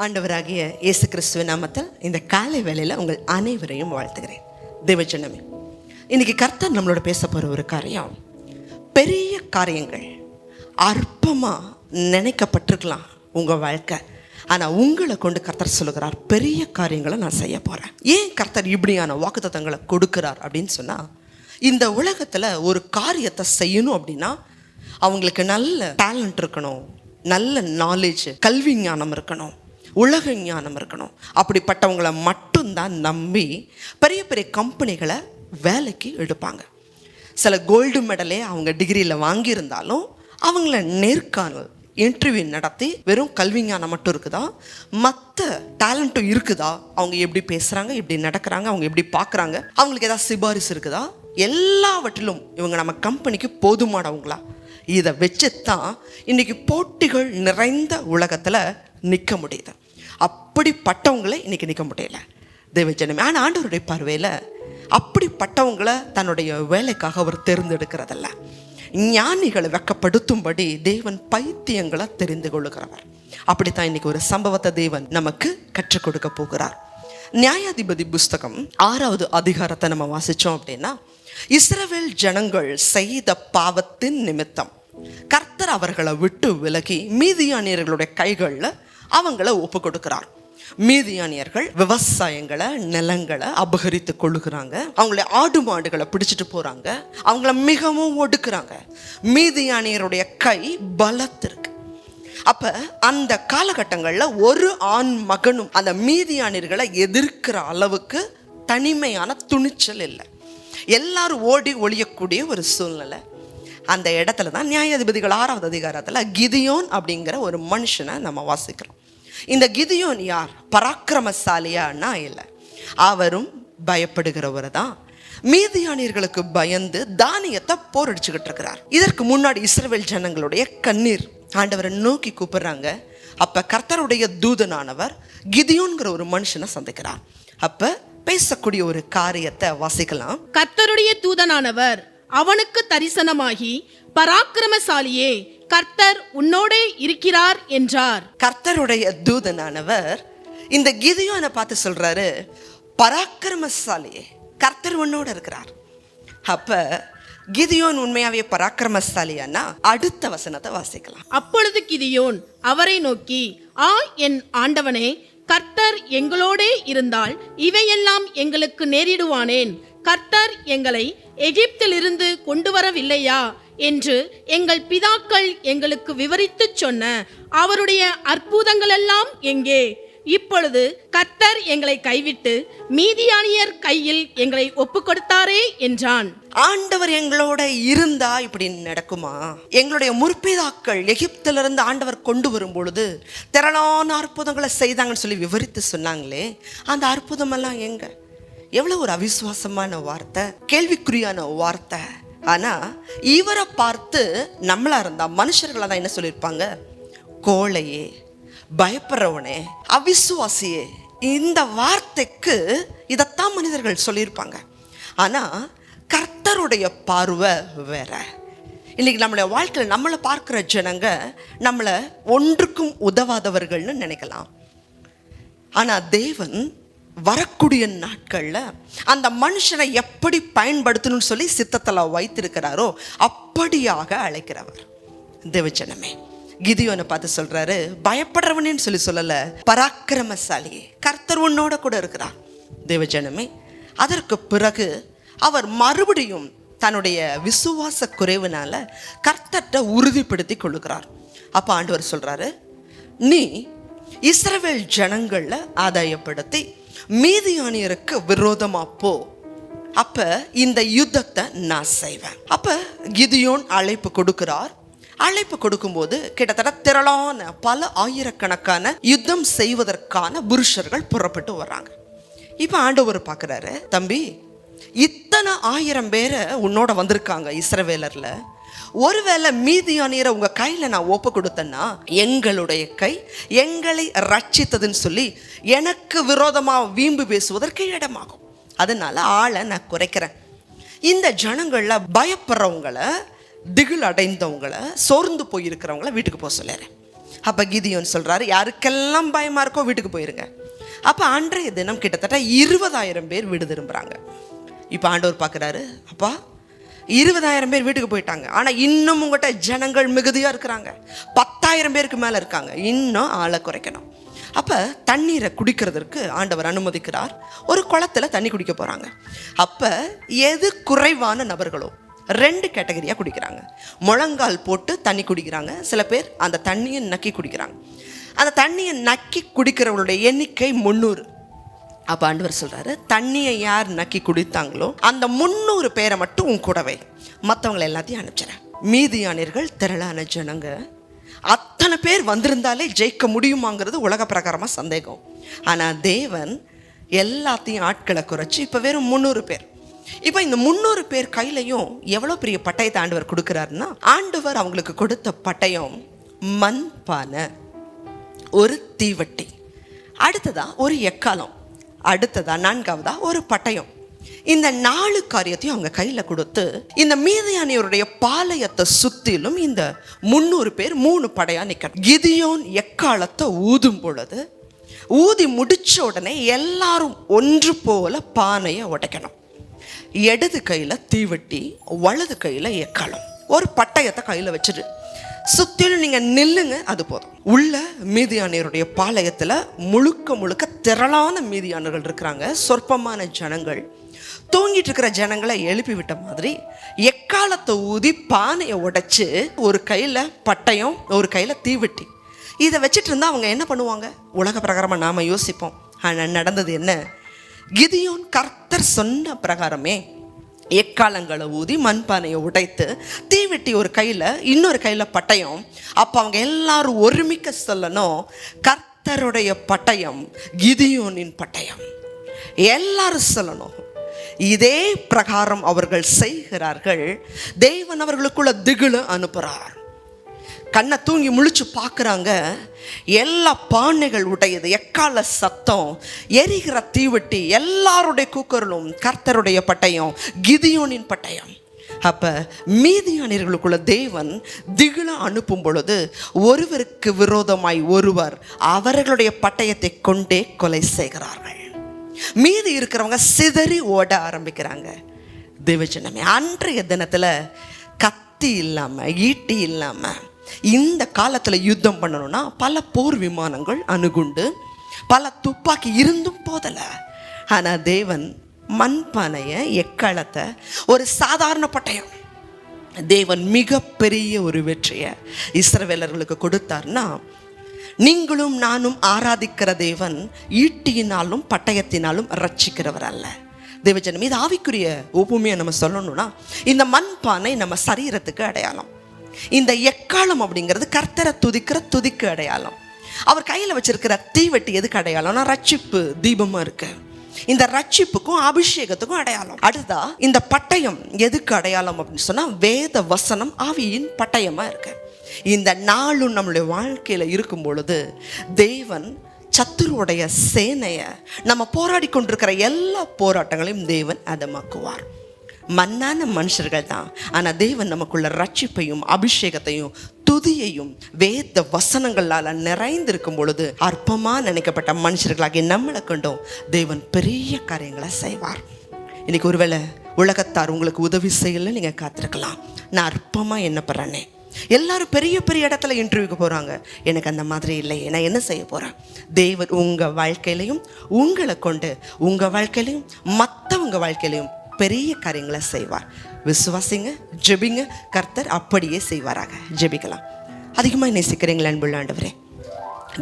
ஆண்டவராகிய இயேசு கிறிஸ்துவின் நாமத்தில் இந்த காலை வேளையில் உங்கள் அனைவரையும் வாழ்த்துகிறேன். தேவஜனமே, இன்னைக்கு கர்த்தர் நம்மளோட பேச போகிற ஒரு காரியம், பெரிய காரியங்கள் அற்பமாக நினைக்கப்பட்டிருக்கலாம் உங்கள் வாழ்க்கை. ஆனால் உங்களை கொண்டு கர்த்தர் சொல்லுகிறார், பெரிய காரியங்களை நான் செய்ய போகிறேன். ஏன் கர்த்தர் இப்படியான வாக்குத்தத்தங்களை கொடுக்கிறார் அப்படின்னு சொன்னால், இந்த உலகத்தில் ஒரு காரியத்தை செய்யணும் அப்படின்னா அவங்களுக்கு நல்ல டேலண்ட் இருக்கணும், நல்ல நாலேஜ், கல்வி ஞானம் இருக்கணும், உலக ஞானம் இருக்கணும். அப்படிப்பட்டவங்களை மட்டும்தான் நம்பி பெரிய பெரிய கம்பெனிகளை வேலைக்கு எடுப்பாங்க. சில கோல்டு மெடலே அவங்க டிகிரியில் வாங்கியிருந்தாலும் அவங்கள நேர்காணல் இன்டர்வியூ நடத்தி வெறும் கல்வி ஞானம் மட்டும் இருக்குதா, மற்ற டேலண்ட்டும் இருக்குதா, அவங்க எப்படி பேசுகிறாங்க, எப்படி நடக்கிறாங்க, அவங்க எப்படி பார்க்குறாங்க, அவங்களுக்கு ஏதாவது சிபாரிசு இருக்குதா, எல்லாவற்றிலும் இவங்க நம்ம கம்பெனிக்கு போதுமானவங்களா, இதை வச்சு தான் இன்றைக்கி போட்டிகள் நிறைந்த உலகத்தில் நிற்க முடியுது. அப்படிப்பட்டவங்களை இன்றைக்கி நிற்க முடியல தேவஜனமே. ஆனால் ஆண்டவருடைய பார்வையில் அப்படிப்பட்டவங்களை தன்னுடைய வேலைக்காக அவர் தேர்ந்தெடுக்கிறதல்ல. ஞானிகளை வெக்கப்படுத்தும்படி தேவன் பைத்தியங்களை தெரிந்து கொள்ளுகிறவர். அப்படித்தான் இன்னைக்கு ஒரு சம்பவத்தை தேவன் நமக்கு கற்றுக் கொடுக்க போகிறார். நியாயாதிபதி புஸ்தகம் 6வது அதிகாரத்தை நம்ம வாசித்தோம் அப்படின்னா, இஸ்ரவேல் ஜனங்கள் செய்த பாவத்தின் நிமித்தம் கர்த்தர் அவர்களை விட்டு விலகி மீதியானியர்களுடைய கைகளில் அவங்கள ஒப்பு கொடுக்கிறார். மீதியானியர்கள் விவசாயங்களை, நிலங்களை அபகரித்து கொள்ளுகிறாங்க, அவங்கள ஆடு மாடுகளை பிடிச்சிட்டு போறாங்க, அவங்கள மிகவும் ஒடுக்குறாங்க. மீதியானியருடைய கை பலத்திருக்கு. அப்ப அந்த காலகட்டங்களில் ஒரு ஆண் மகனும் அந்த மீதியானியர்களை எதிர்க்கிற அளவுக்கு தனிமையான துணிச்சல் இல்லை. எல்லாரும் ஓடி ஒளியக்கூடிய ஒரு சூழ்நிலை. அந்த இடத்துல தான் நியாயாதிபதிகள் 6வது அதிகாரத்தில் கிதியோன் அப்படிங்கிற ஒரு மனுஷனை நம்ம வாசிக்கிறோம். இந்த கிதியோன் யார்? பராக்கிரமசாலியானா இல்லை, அவரும் பயப்படுகிறவர் தான். மீதியானியர்களுக்கு பயந்து தானியத்தை போரடிச்சுக்கிட்டு இருக்கிறார். இதற்கு முன்னாடி இஸ்ரவேல் ஜனங்களுடைய கண்ணீர் ஆண்டவரை நோக்கி கூப்பிடுறாங்க. அப்ப கர்த்தருடைய தூதனானவர் கிதியோன்கிற ஒரு மனுஷனை சந்திக்கிறார். அப்ப பேசக்கூடிய ஒரு காரியத்தை வாசிக்கலாம். கர்த்தருடைய தூதனானவர் அவனுக்கு தரிசனமாகி, பராக்கிரமசாலியே, கர்த்தர் உன்னோடே இருக்கிறார் என்றார். கர்த்தருடைய தூதனானவர் இந்த கிதியோனை பார்த்து சொல்றாரு, பராக்கிரமசாலியே, கர்த்தர் உன்னோட இருக்கிறார். அப்ப கிதியோன் உண்மையாவே பராக்கிரமசாலியானா அடுத்த வசனத்தை வாசிக்கலாம். அப்பொழுது கிதியோன் அவரை நோக்கி, ஆ என் ஆண்டவனே, கர்த்தர் எங்களோடே இருந்தால் இவையெல்லாம் எங்களுக்கு நேரிடுவானேன்? கர்த்தர் எங்களை எகிப்திலிருந்து கொண்டு வரவில்லையா என்று எங்கள் பிதாக்கள் எங்களுக்கு விவரித்து சொன்ன அவருடைய அற்புதங்களெல்லாம் எங்கே? இப்பொழுது கர்த்தர் எங்களை கைவிட்டு மீதியானியர் கையில் எங்களை ஒப்பு கொடுத்தாரே என்றான். ஆண்டவர் எங்களோட இருந்தா இப்படி நடக்குமா? எங்களுடைய முற்பிதாக்கள் எகிப்திலிருந்து ஆண்டவர் கொண்டு வரும் பொழுது திரளான அற்புதங்களை செய்தாங்கன்னு சொல்லி விவரித்து சொன்னாங்களே, அந்த அற்புதம் எல்லாம் எங்க? எவ்வளவு ஒரு அவிசுவாசமான வார்த்தை, கேள்விக்குறியான வார்த்தை. ஆனா இவரை பார்த்து நம்மளா இருந்தா மனுஷர்களா தான் என்ன சொல்லியிருப்பாங்க? கோழையே, பயப்படுறவனே, அவிசுவாசியே. இந்த வார்த்தைக்கு இதைத்தான் மனிதர்கள் சொல்லியிருப்பாங்க. ஆனா கர்த்தருடைய பார்வை வேற. இன்னைக்கு நம்மளுடைய வாழ்க்கையில் நம்மளை பார்க்குற ஜனங்க நம்மளை ஒன்றுக்கும் உதவாதவர்கள்னு நினைக்கலாம். ஆனா தேவன் வரக்கூடிய நாட்கள்ல அந்த மனுஷனை எப்படி பயன்படுத்தணும்னு சொல்லி சித்தத்தில் வைத்திருக்கிறாரோ அப்படியாக அழைக்கிறவர். தேவஜனமே, கிதியோனை பார்த்து சொல்றாரு, பயப்படுறவனேன்னு சொல்லி சொல்லல, பராக்கிரமசாலியே, கர்த்தர் உன்னோட கூட இருக்கிறார். தேவஜனமே, அதற்கு பிறகு அவர் மறுபடியும் தன்னுடைய விசுவாச குறைவுனால கர்த்தர்ட்ட உறுதிப்படுத்தி கொள்ளுகிறார். அப்ப ஆண்டவர் சொல்றாரு, நீ இஸ்ரவேல் ஜனங்கள்ல ஆதாயப்படுத்தி மீதியானியருக்கு விரோதமா போ, அப்ப இந்த யுத்தத்தை நான் செய்வேன். அப்ப கிதியோன் அழைப்பு கொடுக்கிறார். அழைப்பு கொடுக்கும்போது கிட்டத்தட்ட திரளான பல ஆயிரக்கணக்கான யுத்தம் செய்வதற்கான புருஷர்கள் புறப்பட்டு வர்றாங்க. இப்ப ஆண்டவர் பார்க்கிறாரு, தம்பி, இத்தனை 1000 பேரை உன்னோட வந்திருக்காங்க இஸ்ரவேலர்ல, ஒருவேளை மீதியானியரை உங்க கையில நான் ஒப்பு கொடுத்தேன்னா எங்களுடைய கை எங்களை ரட்சித்ததுன்னு சொல்லி எனக்கு விரோதமா வீம்பு பேசுவதற்கு இடமாகும். அதனால ஆளை நான் குறைக்கிறேன். இந்த ஜனங்கள்ல பயப்படுறவங்களை, திகில் அடைந்தவங்களை, சோர்ந்து போயிருக்கிறவங்கள வீட்டுக்கு போக சொல்லுறேன். அப்போ கிதியோன் சொல்கிறாரு, யாருக்கெல்லாம் பயமாக இருக்கோ வீட்டுக்கு போயிருங்க. அப்போ அன்றைய தினம் கிட்டத்தட்ட 20,000 பேர் வீடு திரும்புகிறாங்க. இப்போ ஆண்டவர் பார்க்குறாரு, அப்பா 20,000 பேர் வீட்டுக்கு போயிட்டாங்க, ஆனால் இன்னும் உங்கள்கிட்ட ஜனங்கள் மிகுதியாக இருக்கிறாங்க, 10,000 பேருக்கு மேலே இருக்காங்க, இன்னும் ஆளை குறைக்கணும். அப்போ தண்ணீரை குடிக்கிறதுக்கு ஆண்டவர் அனுமதிக்கிறார். ஒரு குளத்தில் தண்ணி குடிக்க போகிறாங்க. அப்போ எது குறைவான நபர்களோ 2 கேட்டகரியாக குடிக்கிறாங்க. முழங்கால் போட்டு தண்ணி குடிக்கிறாங்க, சில பேர் அந்த தண்ணியை நக்கி குடிக்கிறாங்க. அந்த தண்ணியை நக்கி குடிக்கிறவங்களுடைய எண்ணிக்கை 300. அப்போ ஆண்டவர் சொல்கிறாரு, தண்ணியை யார் நக்கி குடித்தாங்களோ அந்த 300 பேரை மட்டும் உன் கூடவே, மற்றவங்களை எல்லாத்தையும் அனுப்பிச்சிடறேன். மீதியானியர்கள் திரளான ஜனங்க, அத்தனை பேர் வந்திருந்தாலே ஜெயிக்க முடியுமாங்கிறது உலக பிரகாரமாக சந்தேகம். ஆனால் தேவன் எல்லாத்தையும் ஆட்களை குறைச்சி இப்போ வெறும் 300 பேர். இப்போ இந்த 300 பேர் கையிலையும் எவ்வளோ பெரிய பட்டயத்தை ஆண்டவர் கொடுக்குறாருன்னா, ஆண்டவர் அவங்களுக்கு கொடுத்த பட்டயம் மண்பானை, ஒரு தீவட்டி, அடுத்ததா ஒரு எக்காலம், அடுத்ததா 4வதா ஒரு பட்டயம். இந்த 4 காரியத்தையும் அவங்க கையில் கொடுத்து இந்த மீதியானியருடைய பாளையத்தை சுற்றிலும் இந்த 300 பேர் 3 படையாக நிற்கணும். கிதியோன் எக்காலத்தை ஊதும் பொழுது, ஊதி முடிச்ச உடனே எல்லாரும் ஒன்று போல பானையை உடைக்கணும். இடது கையில் தீவட்டி, வலது கையில் எக்காலம், ஒரு பட்டயத்தை கையில் வச்சுட்டு சுற்றிலும் நீங்கள் நில்லுங்க, அது போதும். உள்ள மீதியானியருடைய பாளையத்தில் முழுக்க திரளான மீதியானர்கள் இருக்கிறாங்க, சொற்பமான ஜனங்கள். தூங்கிட்டு இருக்கிற ஜனங்களை எழுப்பி விட்ட மாதிரி எக்காலத்தை ஊதி பானையை உடைச்சு, ஒரு கையில் பட்டயம், ஒரு கையில் தீவட்டி, இதை வச்சுட்டு இருந்தால் அவங்க என்ன பண்ணுவாங்க? உலக பிரகாரமாக நாம் யோசிப்போம். ஆனால் நடந்தது என்ன? கிதியோன் கர்த்தர் சொன்ன பிரகாரமே எக்காலங்களை ஊதி மண்பானையை உடைத்து, தீவெட்டி ஒரு கையில், இன்னொரு கையில் பட்டயம். அப்போ அவங்க எல்லாரும் ஒருமிக்க சொல்லணும், கர்த்தருடைய பட்டயம் கிதியோனின் பட்டயம். எல்லாரும் சொல்லணும். இதே பிரகாரம் அவர்கள் செய்கிறார்கள். தேவன் அவர்களுக்குள்ள திகில அனுப்புகிறார். கண்ணை தூங்கி முழிச்சு பார்க்குறாங்க, எல்லா பானைகள் உடையது, எக்கால சத்தம், எரிகிற தீவட்டி, எல்லாருடைய கூக்குரலும் கர்த்தருடைய பட்டயம், கிதியோனின் பட்டயம். அப்போ மீதியானியர்களுக்குள்ள தேவன் திகில அனுப்பும் பொழுது ஒருவருக்கு விரோதமாய் ஒருவர் அவர்களுடைய பட்டயத்தை கொண்டே கொலை செய்கிறார்கள். மீதி இருக்கிறவங்க சிதறி ஓட ஆரம்பிக்கிறாங்க. தேவஜனமே, அன்றைய தினத்தில் கத்தி இல்லாமல், ஈட்டி இல்லாமல், இந்த காலத்தில் யுத்தம் பண்ணணும்னா பல போர் விமானங்கள், அணுகுண்டு, பல துப்பாக்கி இருந்தும் போதலை. ஆனால் தேவன் மண்பானையை, எக்காலத்தை, ஒரு சாதாரண பட்டயம், தேவன் மிகப்பெரிய ஒரு வெற்றியை இஸ்ரவேலர்களுக்கு கொடுத்தார்னா, நீங்களும் நானும் ஆராதிக்கிற தேவன் ஈட்டியினாலும் பட்டயத்தினாலும் ரட்சிக்கிறவர் அல்ல. தேவஜனம், இது ஆவிக்குரிய ஒப்புமையை நம்ம சொல்லணும்னா, இந்த மண்பானை நம்ம சரீரத்துக்கு அடையாளம், இந்த எக்காலம் அப்படிங்கிறது கர்த்தரை துதிக்கு அடையாளம். அவர் கையில் வச்சிருக்கிற தீவெட்டி எதுக்கு அடையாளம்னா, ரட்சிப்பு தீபமாக இருக்கு. இந்த ரட்சிப்புக்கும் அபிஷேகத்துக்கும் அடையாளம். அடுத்தா இந்த பட்டயம் எதுக்கு அடையாளம் அப்படின்னு சொன்னா, வேத வசனம் ஆவியின் பட்டயமா இருக்கு. இந்த நாளும் நம்மளுடைய வாழ்க்கையில் இருக்கும் பொழுது தேவன் சத்துருவுடைய சேனையை, நம்ம போராடி கொண்டிருக்கிற எல்லா போராட்டங்களையும் தேவன் அதமாக்குவார். மண்ணான மனுஷர்கள் தான், ஆனால் தேவன் நமக்குள்ள ரட்சிப்பையும் அபிஷேகத்தையும் துதியையும் வேத வசனங்களால் நிறைந்திருக்கும் பொழுது அற்பமாக நினைக்கப்பட்ட மனுஷர்களாகிய நம்மளை கொண்டும் தேவன் பெரிய காரியங்களை செய்வார். இன்னைக்கு ஒருவேளை உலகத்தார் உங்களுக்கு உதவி செய்யல, நீங்கள் காத்திருக்கலாம். நான் அற்பமாக என்ன பண்ணுறேனே, எல்லாரும் பெரிய பெரிய இடத்துல இன்டர்வியூக்கு போகிறாங்க, எனக்கு அந்த மாதிரி இல்லையே, நான் என்ன செய்ய போகிறேன்? தேவன் உங்கள் வாழ்க்கையிலையும், உங்களை கொண்டு உங்கள் வாழ்க்கையிலையும் மற்றவங்க வாழ்க்கையிலையும் பெரிய காரியங்களை செய்வார். விசுவாசிங்க, ஜெபிங்க, கர்த்தர் அப்படியே செய்வாராக. ஜெபிக்கலாம். அதிகமாக நேசிக்கிறீங்களா அன்புள்ள ஆண்டவரே?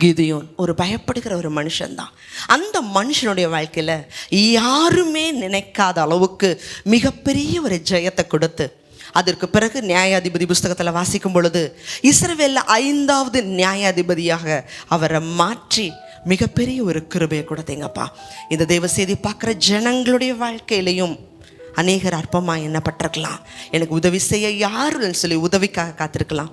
கிதியோன் ஒரு பயப்படுகிற ஒரு மனுஷன்தான். அந்த மனுஷனுடைய வாழ்க்கையில் யாருமே நினைக்காத அளவுக்கு மிகப்பெரிய ஒரு ஜெயத்தை கொடுத்து, அதற்கு பிறகு நியாயாதிபதி புஸ்தகத்தில் வாசிக்கும் பொழுது இஸ்ரவேலில் 5வது நியாயாதிபதியாக அவரை மாற்றி மிகப்பெரிய ஒரு கிருபையை கொடுத்தீங்கப்பா. இந்த தேவ செய்தி பார்க்குற ஜனங்களுடைய வாழ்க்கையிலையும் அநேகர் அற்பமாக எண்ணப்பட்டிருக்கலாம், எனக்கு உதவி செய்ய யாருன்னு சொல்லி உதவிக்காக காத்திருக்கலாம்.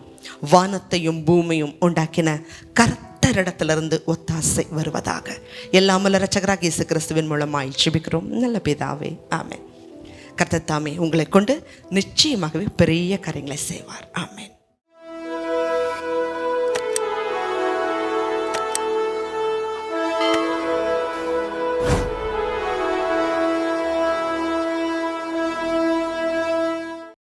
வானத்தையும் பூமியும் உண்டாக்கின கர்த்தரிடத்திலிருந்து ஒத்தாசை வருவதாக எல்லாமல்ல இரட்சகராகிய இயேசு கிறிஸ்துவின் மூலமாய் ஜெபிக்கிறோம் நல்ல பிதாவே, ஆமென். கர்த்தர் தாமே உங்களை கொண்டு நிச்சயமாகவே பெரிய காரியங்களை செய்வார். ஆமென்.